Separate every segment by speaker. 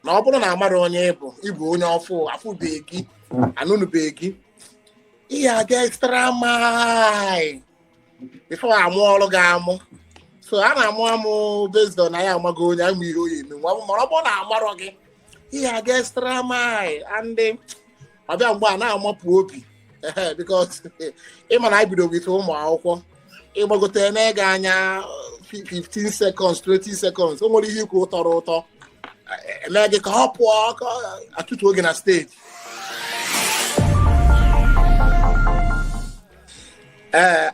Speaker 1: na ọ bụrụ na amara onye ịbụ onye ọfụ afụbeghị anụnụbeghị ihe aga extra mile before amụ ọrụ ga-amụ so a na-amụ based on na ya amaghị onye amụ ihe oyi eme nwa mana ọ bụrụ na amarọ gị ihe aga extra mile and ọbịa mgbe a na-amapụ obi because ịma na ibido with ụmụ akwụkwọ ịgbagote na-ege anya 15 seconds 20 seconds o nwere ihe ikwu tọrọ ụtọ eme gị ka ọ pụọ ka atụtụ oge na steji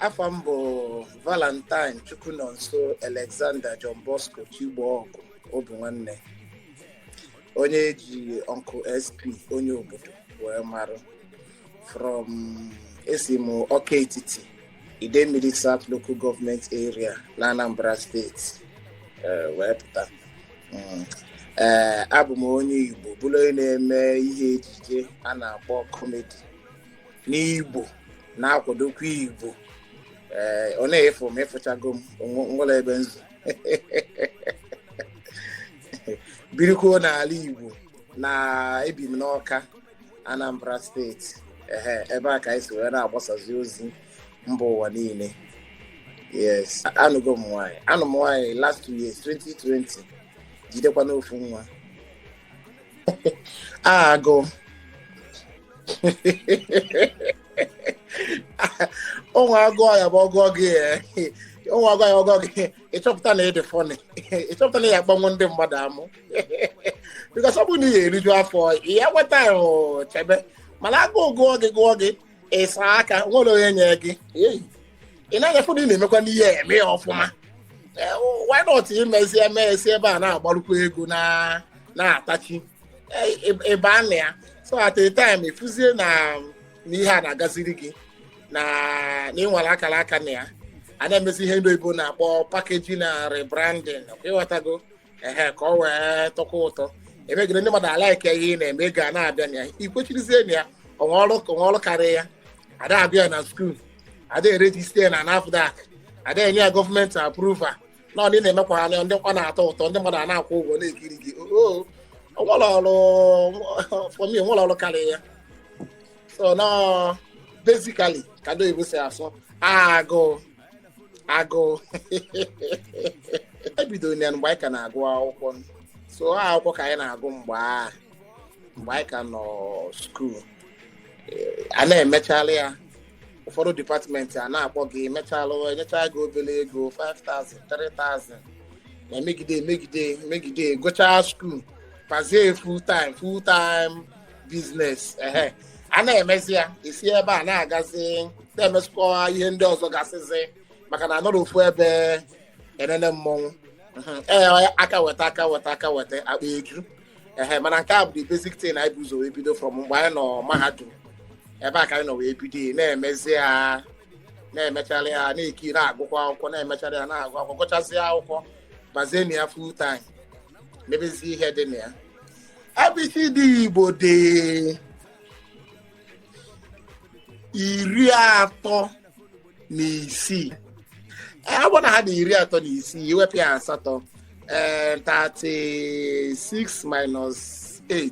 Speaker 1: afọ m bụ Valentine Chukwunonso Alexander John Bosco Chigboọgụ obu nwanne onye eji Uncle SP Onye Obodo wee marụ from esi m Ọka Etiti Idemili South Local Government Area na Anambra State wee pụta abụ m onye Igbo bụrụ onye na-eme ihe ejije a na-akpọ comedy n'Igbo na-akwadokwa Igbo ọ na-efu m ịfụchago m nwere ebe nzu birikwuo n'ala Igbo na ebi m n'Ọka Anambra Steeti ebe a ka anyị si wee na-agbasazi ozi mba ụwa niile. Yes, anụgo m nwaanyị last 2 years 2020 jidekwa n'ofu nwa agụ onwe agụọ ya bụ ọgụọ gị ịchọpụta na ịdị fọnị ịchọpụta na ya agbanwe ndị mmadụ amụ bikos ọ bụ na ihe eriju afọ ya nweta chebe mana agụụ gụọ gị ịsa aka nwere onye nye gị ị na-anyafụ na ị na-emekwa n'ihe eme ya ọfụma why not imezi esi ebe a na-agbarụkwa ego na-atachi ebe a na ya so at a time efuzie na ihe a na-agaziri gị na ịnwere akara aka na ya a na-emezi ihe ndị oyibo na-akpọ packaging na rebranding ịghọtago ka ọ wee tọkwa ụtọ emegide ndị mmadụ alaike ihe ị na-eme ego a na-abịa na ya ikwechirizie na ya ọnwa ọrụ karịa ya ada abịa na skuul ada erejiste na NAFDAC ada enye ya gọọmenti approval na ndị na-emekwa anya ndị kwa na-atọ ụtọ ndị mmadụ na-akwụ ụgwọ na-ekiri gị nwere ọrụ karịa ya so no basically ka ndị oyibo si asụ agụụ ebidoro ya mgbe anyị ka na-agụ akwụkwọ so akwụkwọ ka anyị na-agụ mgbe anyị ka nọ skuul a na-emechalụ ya ụfọdụ dipatịmentị a na-akpọ gị enyecha gị obere ego 5,000 3,000 na-emegide gụchaa skuul pazie full time business a na-emezi ya esi ebe a na-agazi na-emezikwa ihe ndị ọzọ gasịzi maka na anọrọ ofu ebe enene mmọnwụ aka weta akpa eju mana nke a bụ the basic thing anyị bụ ụzọ ebido from mgbe anyị nọ mahadum ebe a ka anyị nọ wee bido na-emezi ya na-emecharị ya na-eki na-agụkwa akwụkwọ na-emecharị ya na-agụ akwụkwọ gụchazie akwụkwọ bazie na ya full time mebezi ihe dị na ya ABCD Igbo dị 36 ọ na ha dị 36 iwepụ ya 8 36 minus 8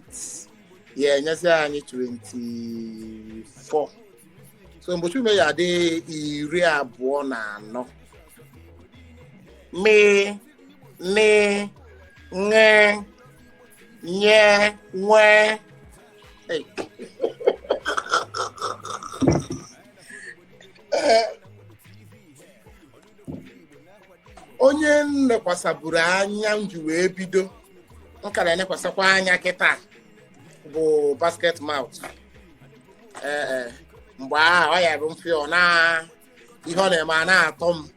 Speaker 1: ya enyezi anyị 24 so mgbochi ume ya dị 24 nye nwe onye nnekwasaburu anya m ji wee bido nkara enekwasakwa anya kịta bụ basket mouth mgbe ahụ ọ ya bụ mfe na ihe ọ na-eme a na-atọ m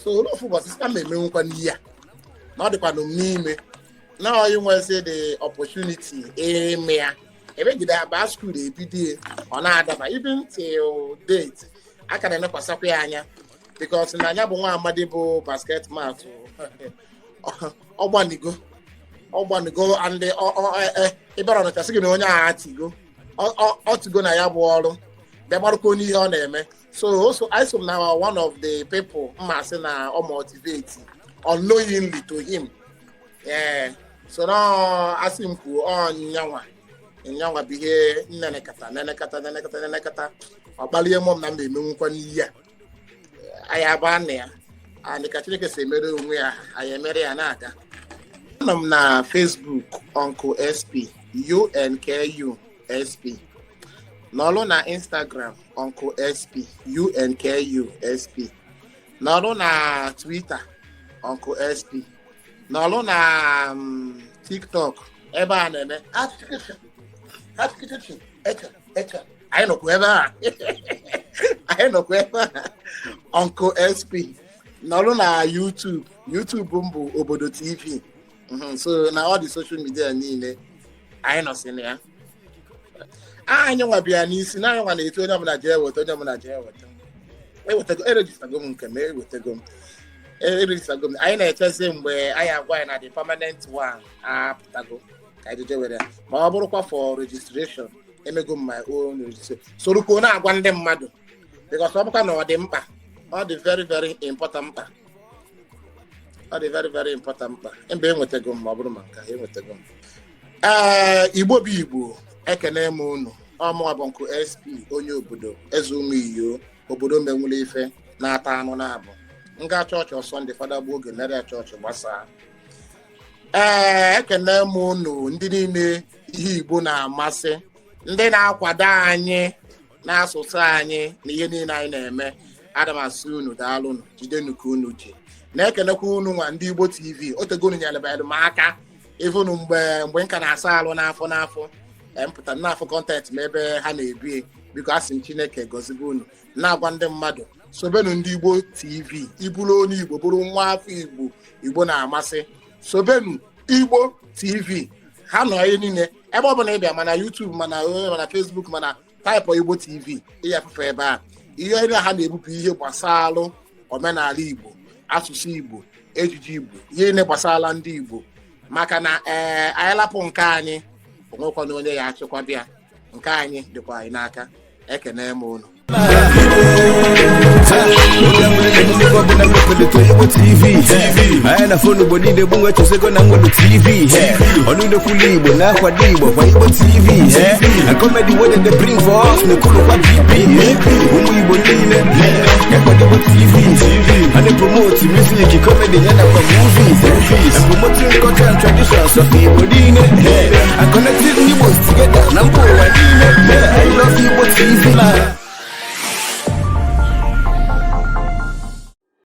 Speaker 1: so ofu ụbọchị sika m emenwukwa n'ihe a na ọ dịkwanụ m n'ime na ọyị nwezi the opportunity eme ya emegide aba skuul ebido ọ na-adaba even till date aka na-enekwasakwa ya anya because na anya bụ nwa amadi bụ basket mouth ọgbanigo and ịbara ọnachasị gị na onye agha tigo ọtụgo na ya bụ ọrụ bịa gbarụkwa onye ihe ọ na-eme so I so now one of the people mmasị na ọ motivate unknowingly to him so no asimku nyanwa bụ ihe nnenekata ọkpalie mom na mbe emenwukwa n'ihe anyị aba nne ya anyị ka Chineke si emere onwe ya anyị emere ya na-aga. Anọ m na Facebook Uncle SP UNKUSP, n'ọrụ na Instagram Uncle SP UNKUSP, n'ọrụ na Twitter Uncle SP, n'ọrụ na TikTok ebe a na-eme anyị nọkwa ebe a Uncle SP, n'ọrụ na YouTube mbụ Obodo TV. So na all the social media niile anyị nọsị na ya. Anyị nwa bịa n'isi na anyị nwa na-etu onye ọbụla jee weta erejistago m nke m erejistago m. Anyị na-echezi mgbe anyị agwa anyị na the permanent one apụtago ka anyị je were ya, ma ọ bụrụkwa for registration emego m my own registration. Sorokwa na-agwa ndị mmadụ because ọ bụkwa na ọ dị mkpa, ọ dị very very important mkpa, ọ dị very very important mkpa. Mgbe enwetago m ma ọ bụrụ ma nke enwetago m. Igbo bụ Igbo, ekene m unu. Ọmụwa bụ Uncle SP onye obodo eze ụmụ iyo obodo menwụrụ ife na-ata anụ na-abụ nga chọọchị Sunday fada bụ oge mere chọọchị gbasaa. Ekene m unu ndị niile ihe Igbo na-amasị, ndị na-akwado anyị n'asụsụ anyị na ihe niile anyị na-eme. Adamasị unu daalụnụ, jidenu ka unu ji. Na-ekenekwa unu nwa ndị Igbo TV otegonu nyelebere m aka ịfụnụ mgbe nka na-asa alụ n'afọ mpụta n'afọ kọntent m ebe ha na-ebi biko asị m Chineke gọzibe unu. Na-agwa ndị mmadụ sobenu ndị Igbo TV, iburu onye Igbo bụrụ nwa afọ Igbo na-amasị, sobenu Igbo TV. Ha nọ ihe niile ebe ọ bụla ịbịa, mana YouTube mana Facebook mana taịpụ Igbo TV ihe afụfe ebe a. Ihe niile ha na-ebupụ ihe gbasalụ omenala Igbo, asụsụ Igbo, ejiji Igbo, ihe niile gbasala ndị Igbo. Maka na anyị lapụ nke anyị onwekwa na onye ya achịkwa bịa, nke anyị dịkwa anyị n'aka. Ekene m unu.
Speaker 2: na phone body de bunga choseko na ngolo TV onundo kuli Igbo na kwa Igbo kwa Igbo TV a comedy what they bring for us ne kulu kwa DP umu Igbo nile ya kwa Igbo TV and they promote music comedy yana kwa movies and promoting culture and traditions of Igbo dine and connecting Igbos together number one. I love Igbo TV.